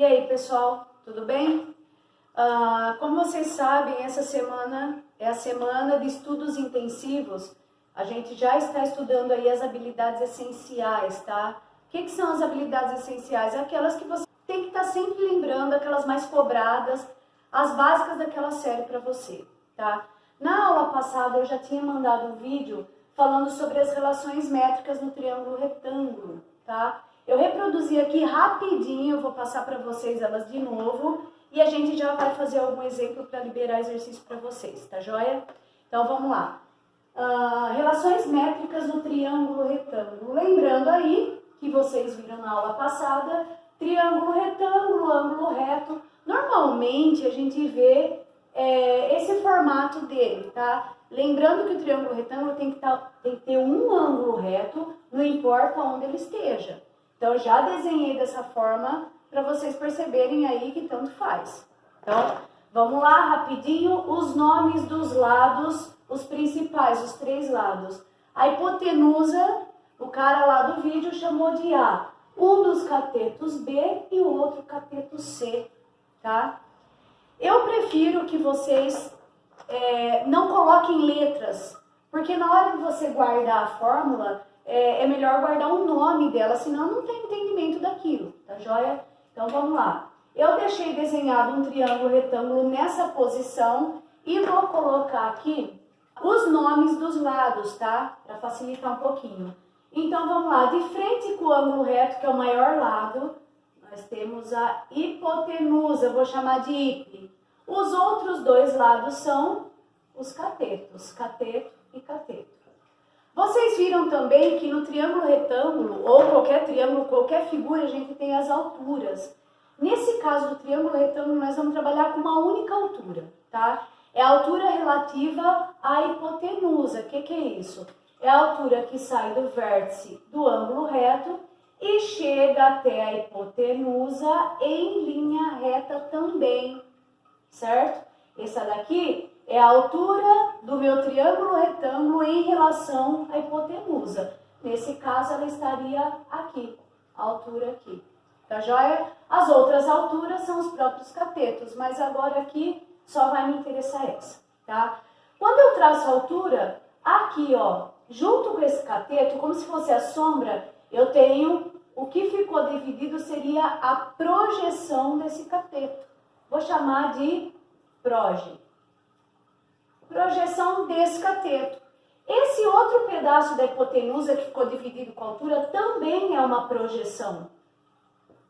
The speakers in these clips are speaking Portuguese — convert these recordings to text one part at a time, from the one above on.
E aí, pessoal, tudo bem? Como vocês sabem, essa semana é a semana de estudos intensivos. A gente já está estudando aí as habilidades essenciais, tá? O que são as habilidades essenciais? Aquelas que você tem que estar sempre lembrando, aquelas mais cobradas, as básicas daquela série para você, tá? Na aula passada eu já tinha mandado um vídeo falando sobre as relações métricas no triângulo retângulo, tá? Eu reproduzi aqui rapidinho, eu vou passar para vocês elas de novo e a gente já vai fazer algum exemplo para liberar exercício para vocês, tá joia? Então vamos lá. Relações métricas no triângulo retângulo. Lembrando aí que vocês viram na aula passada, triângulo retângulo, ângulo reto. Normalmente a gente vê esse formato dele, tá? Lembrando que o triângulo retângulo tem que ter um ângulo reto, não importa onde ele esteja. Então, já desenhei dessa forma para vocês perceberem aí que tanto faz. Então, vamos lá rapidinho, os nomes dos lados, os principais, os três lados. A hipotenusa, o cara lá do vídeo chamou de A. Um dos catetos B e o outro cateto C, tá? Eu prefiro que vocês não coloquem letras, porque na hora de você guardar a fórmula, é melhor guardar o nome dela, senão não tem entendimento daquilo, tá joia? Então vamos lá. Eu deixei desenhado um triângulo retângulo nessa posição e vou colocar aqui os nomes dos lados, tá? Para facilitar um pouquinho. Então vamos lá, de frente com o ângulo reto, que é o maior lado, nós temos a hipotenusa, eu vou chamar de hipe. Os outros dois lados são os catetos, cateto e cateto. Vocês viram também que no triângulo retângulo, ou qualquer triângulo, qualquer figura, a gente tem as alturas. Nesse caso do triângulo retângulo, nós vamos trabalhar com uma única altura, tá? É a altura relativa à hipotenusa. O que é isso? É a altura que sai do vértice do ângulo reto e chega até a hipotenusa em linha reta também, certo? Essa daqui é a altura do meu triângulo retângulo em relação à hipotenusa. Nesse caso, ela estaria aqui, a altura aqui. Tá joia? As outras alturas são os próprios catetos, mas agora aqui só vai me interessar essa, tá? Quando eu traço a altura, aqui, ó, junto com esse cateto, como se fosse a sombra, eu tenho o que ficou dividido seria a projeção desse cateto. Vou chamar de proje. Projeção desse cateto. Esse outro pedaço da hipotenusa que ficou dividido com a altura também é uma projeção.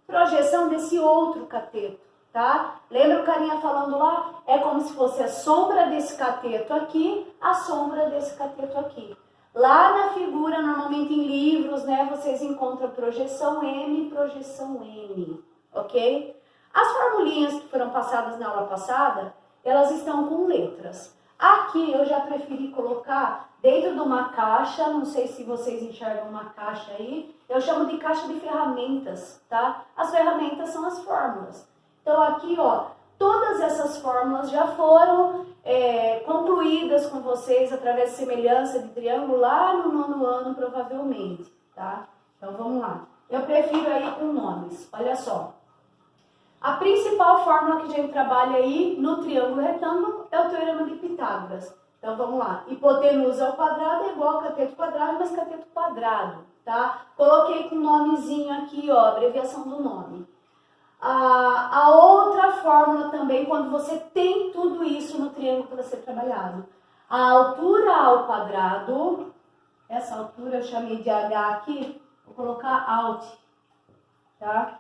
Projeção desse outro cateto, tá? Lembra o carinha falando lá? É como se fosse a sombra desse cateto aqui, a sombra desse cateto aqui. Lá na figura, normalmente em livros, né, vocês encontram projeção M e projeção N, ok? As formulinhas que foram passadas na aula passada, elas estão com letras. Aqui eu já preferi colocar dentro de uma caixa, não sei se vocês enxergam uma caixa aí, eu chamo de caixa de ferramentas, tá? As ferramentas são as fórmulas. Então aqui, ó, todas essas fórmulas já foram concluídas com vocês através de semelhança de triângulo lá no 9º ano, provavelmente, tá? Então vamos lá. Eu prefiro aí com nomes, olha só. A principal fórmula que a gente trabalha aí no triângulo retângulo é o teorema de Pitágoras. Então vamos lá. Hipotenusa ao quadrado é igual a cateto quadrado, mas cateto quadrado, tá? Coloquei com um nomezinho aqui, ó, abreviação do nome. A outra fórmula também, quando você tem tudo isso no triângulo para ser trabalhado. A altura ao quadrado, essa altura eu chamei de H aqui, vou colocar alt, tá?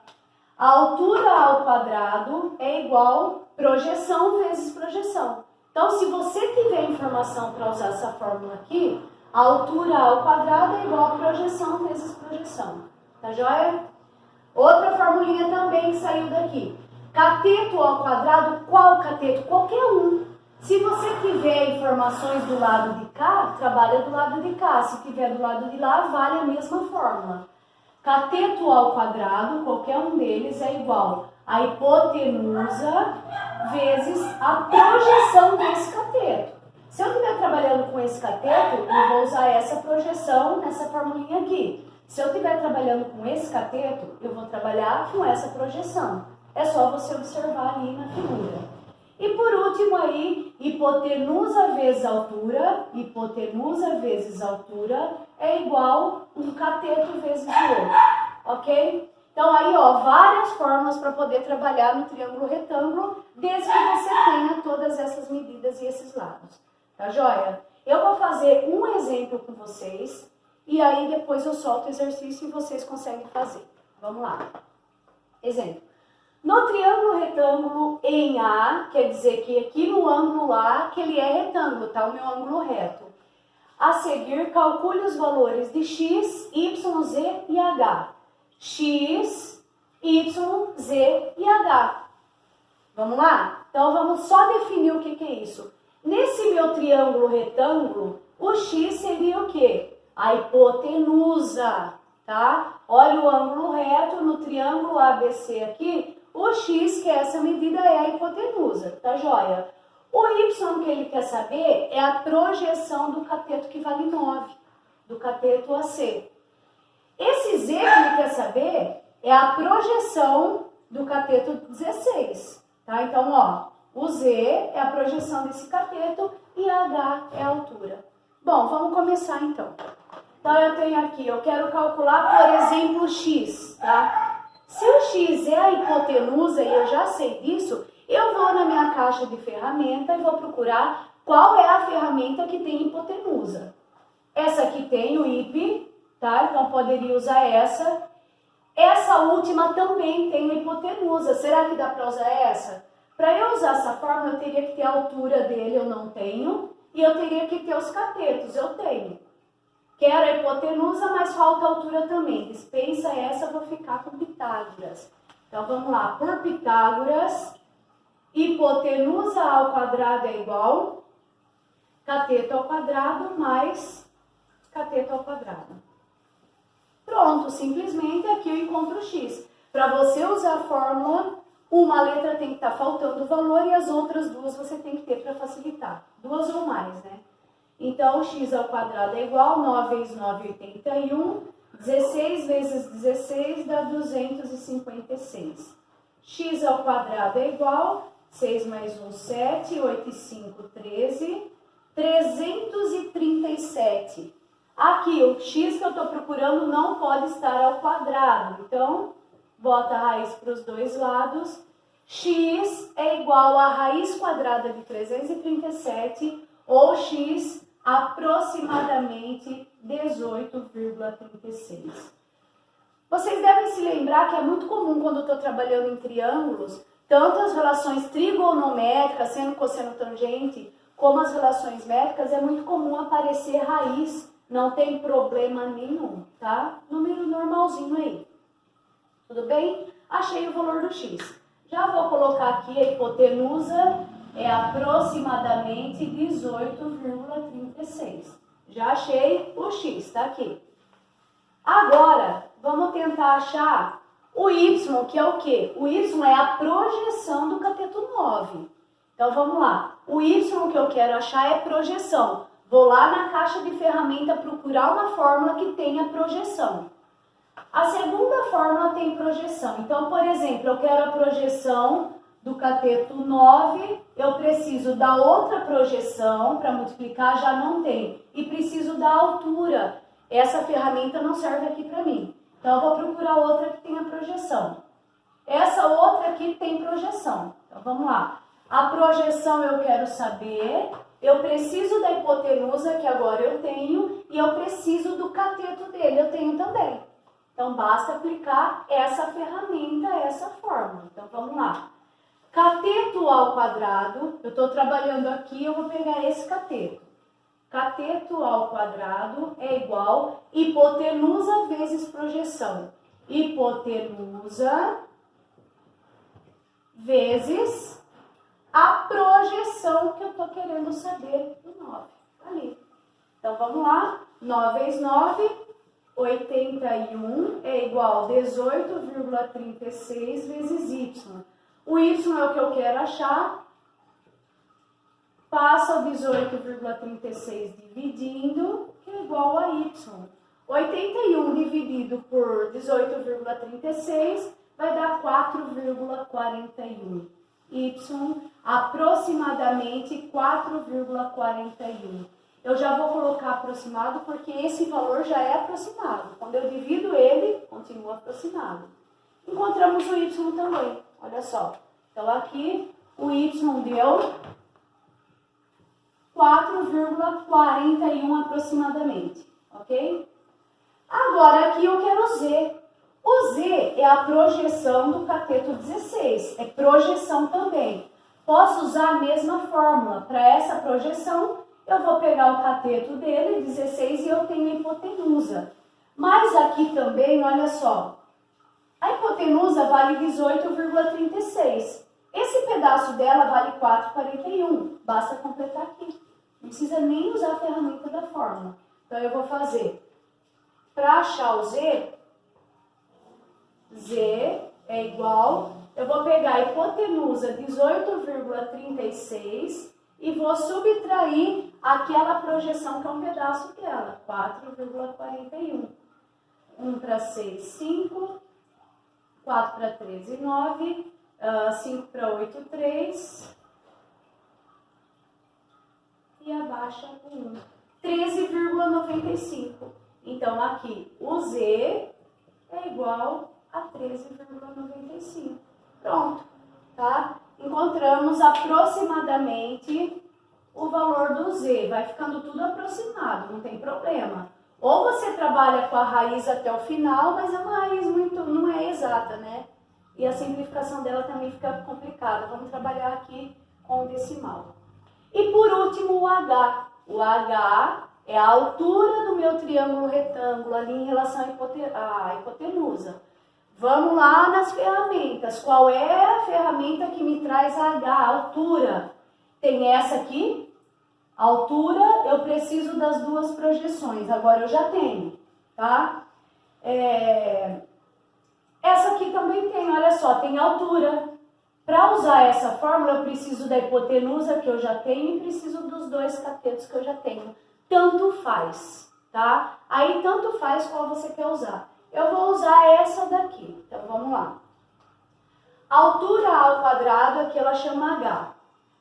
A altura ao quadrado é igual projeção vezes projeção. Então, se você tiver informação para usar essa fórmula aqui, a altura ao quadrado é igual a projeção vezes projeção. Tá joia? Outra formulinha também que saiu daqui. Cateto ao quadrado, qual cateto? Qualquer um. Se você tiver informações do lado de cá, trabalha do lado de cá. Se tiver do lado de lá, vale a mesma fórmula. Cateto ao quadrado, qualquer um deles, é igual a hipotenusa vezes a projeção desse cateto. Se eu estiver trabalhando com esse cateto, eu vou usar essa projeção nessa formulinha aqui. Se eu estiver trabalhando com esse cateto, eu vou trabalhar com essa projeção. É só você observar ali na figura. E por último aí, hipotenusa vezes altura é igual um cateto vezes o outro, ok? Então aí, ó, várias formas para poder trabalhar no triângulo retângulo, desde que você tenha todas essas medidas e esses lados. Tá joia? Eu vou fazer um exemplo com vocês, e aí depois eu solto o exercício e vocês conseguem fazer. Vamos lá. Exemplo. No triângulo retângulo em A, quer dizer que aqui no ângulo A, que ele é retângulo, tá? O meu ângulo reto. A seguir, calcule os valores de x, y, z e h. X, y, z e h. Vamos lá? Então, vamos só definir o que é isso. Nesse meu triângulo retângulo, o x seria o quê? A hipotenusa, tá? Olha o ângulo reto no triângulo ABC aqui. O x, que é essa medida, é a hipotenusa, tá joia? O y que ele quer saber é a projeção do cateto que vale 9, do cateto AC. Esse z que ele quer saber é a projeção do cateto 16, tá? Então, ó, o z é a projeção desse cateto e a h é a altura. Bom, vamos começar então. Então, eu tenho aqui, eu quero calcular, por exemplo, x, tá? Se o x é a hipotenusa e eu já sei disso, eu vou na minha caixa de ferramenta e vou procurar qual é a ferramenta que tem hipotenusa. Essa aqui tem o hip, tá? Então, poderia usar essa. Essa última também tem a hipotenusa. Será que dá para usar essa? Para eu usar essa fórmula, eu teria que ter a altura dele, eu não tenho. E eu teria que ter os catetos, eu tenho. Quero a hipotenusa, mas falta a altura também. Dispensa essa, vou ficar com Pitágoras. Então, vamos lá. Por Pitágoras, hipotenusa ao quadrado é igual cateto ao quadrado mais cateto ao quadrado. Pronto, simplesmente aqui eu encontro o x. Para você usar a fórmula, uma letra tem que estar faltando o valor e as outras duas você tem que ter para facilitar. Duas ou mais, né? Então, x ao quadrado é igual, 9 vezes 9, 81. 16 vezes 16 dá 256. X ao quadrado é igual, 6 mais 1, 7, 8 e 5, 13. 337. Aqui, o x que eu estou procurando não pode estar ao quadrado. Então, bota a raiz para os dois lados. X é igual a raiz quadrada de 337, ou x aproximadamente 18,36. Vocês devem se lembrar que é muito comum quando eu estou trabalhando em triângulos, tanto as relações trigonométricas, seno, cosseno, tangente, como as relações métricas, é muito comum aparecer raiz. Não tem problema nenhum, tá? Número normalzinho aí. Tudo bem? Achei o valor do x. Já vou colocar aqui a hipotenusa, é aproximadamente 18,36. Já achei o x, tá aqui. Agora, vamos tentar achar o y, que é o quê? O y é a projeção do cateto 9. Então, vamos lá. O y que eu quero achar é projeção. Vou lá na caixa de ferramenta procurar uma fórmula que tenha projeção. A segunda fórmula tem projeção. Então, por exemplo, eu quero a projeção do cateto 9, eu preciso da outra projeção, para multiplicar já não tem. E preciso da altura. Essa ferramenta não serve aqui para mim. Então, eu vou procurar outra que tenha projeção. Essa outra aqui tem projeção. Então, vamos lá. A projeção eu quero saber, eu preciso da hipotenusa, que agora eu tenho, e eu preciso do cateto dele, eu tenho também. Então, basta aplicar essa ferramenta, essa fórmula. Então, vamos lá. Cateto ao quadrado, eu estou trabalhando aqui, eu vou pegar esse cateto. Cateto ao quadrado é igual hipotenusa vezes projeção. Hipotenusa vezes a projeção que eu estou querendo saber do 9. Ali. Então, vamos lá. 9 vezes 9, 81 é igual a 18,36 vezes y. O y é o que eu quero achar. Passa o 18,36 dividindo, que é igual a y. 81 dividido por 18,36 vai dar 4,41. Y aproximadamente 4,41. Eu já vou colocar aproximado porque esse valor já é aproximado. Quando eu divido ele, continua aproximado. Encontramos o Y também, olha só. Então aqui o Y deu 4,41 aproximadamente, ok? Agora aqui eu quero Z. O Z é a projeção do cateto 16, é projeção também. Posso usar a mesma fórmula. Para essa projeção, eu vou pegar o cateto dele, 16, e eu tenho a hipotenusa. Mas aqui também, olha só, a hipotenusa vale 18,36. Esse pedaço dela vale 4,41. Basta completar aqui. Não precisa nem usar a ferramenta da fórmula. Então, eu vou fazer, para achar o Z, Z é igual, eu vou pegar a hipotenusa 18,36 e vou subtrair aquela projeção que é um pedaço dela, 4,41. 1 para 6, 5. 4 para 13, 9. 5 para 8, 3. E abaixa o 1. 13,95. Então, aqui, o Z é igual a 13,95. Pronto, tá? Encontramos aproximadamente o valor do Z. Vai ficando tudo aproximado, não tem problema. Ou você trabalha com a raiz até o final, mas é uma raiz não é exata, né? E a simplificação dela também fica complicada. Vamos trabalhar aqui com o decimal. E por último, o H. O H é a altura do meu triângulo retângulo ali em relação à hipotenusa. Vamos lá nas ferramentas. Qual é a ferramenta que me traz H, a altura? Tem essa aqui. A altura, eu preciso das duas projeções. Agora eu já tenho, tá? Essa aqui também tem, olha só, tem altura. Para usar essa fórmula, eu preciso da hipotenusa que eu já tenho e preciso dos dois catetos que eu já tenho. Tanto faz, tá? Aí tanto faz qual você quer usar. Eu vou usar essa daqui. Então, vamos lá. Altura ao quadrado, aqui ela chama H.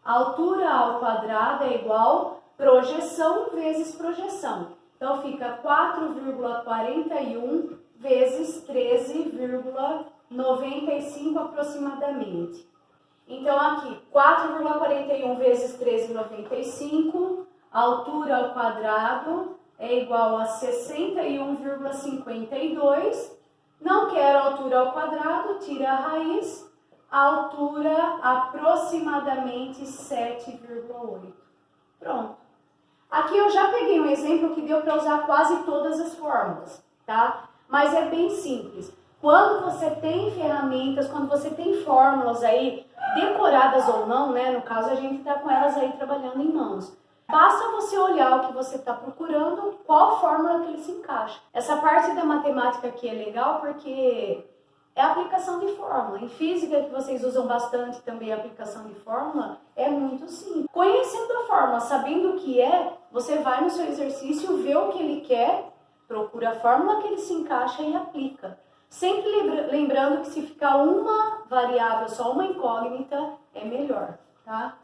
Altura ao quadrado é igual projeção vezes projeção. Então, fica 4,41 vezes 13,95 aproximadamente. Então, aqui, 4,41 vezes 13,95, altura ao quadrado é igual a 61,52. Não quero altura ao quadrado, tira a raiz. Altura aproximadamente 7,8. Pronto. Aqui eu já peguei um exemplo que deu para usar quase todas as fórmulas, tá? Mas é bem simples. Quando você tem ferramentas, quando você tem fórmulas aí, decoradas ou não, né? No caso, a gente está com elas aí trabalhando em mãos. Basta você olhar o que você está procurando, qual fórmula que ele se encaixa. Essa parte da matemática aqui é legal porque é a aplicação de fórmula. Em física, que vocês usam bastante também a aplicação de fórmula, é muito simples. Conhecendo a fórmula, sabendo o que é, você vai no seu exercício, vê o que ele quer, procura a fórmula que ele se encaixa e aplica. Sempre lembrando que se ficar uma variável, só uma incógnita, é melhor, tá?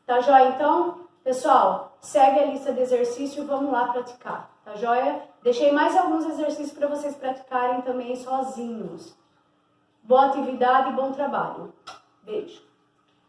Tá joia? Então, pessoal, segue a lista de exercício e vamos lá praticar, tá joia? Deixei mais alguns exercícios para vocês praticarem também sozinhos. Boa atividade e bom trabalho. Beijo.